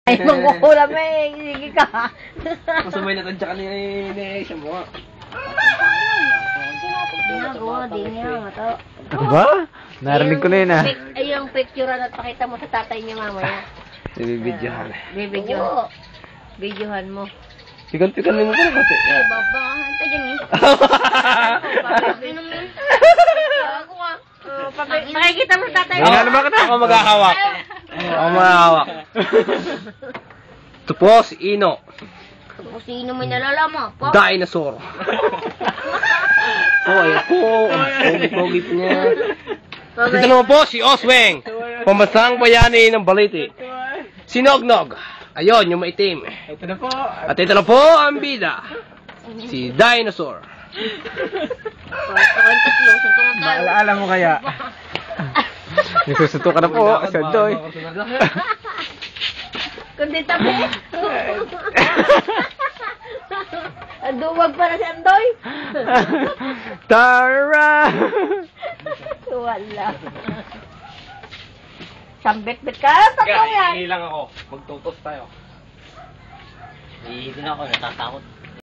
Ay, magkukulam eh. Sige ka. Masumay na tadya ka ni siya mo. Ginagawa, di niya. Ba? Narinig ko na yun ah. Ay, yung picturean at pakita mo sa tatay niya mamaya. Bibidyohan. Videohan mo. Pikan-pikan mo ko na kasi. Ay, babahan ka dyan eh. Ako ka. Pakikita mo sa tatay mo. Ano ba kita? Ako maghahawak. Ako maghahawak. Ito po si Ino. Kung sino may nalalama po. Dinosaur. Ayan po. Ang pogi po niya. Dito naman po si Osweng. Pambansang bayani ng Baliti. Si Nognog. Ayun, yung maitim. Ito na po. At ito na po ang bida. Si Dinosaur. Maalaala mo kaya? Nasusuto ka na po, Sandoy. Kundi tabi. Duwag para si Andoy. Tara! Wala. Sambit-bit ka. Tatlo yan. Ilang ako. Magtutos tayo. Hindi na ako natatakot.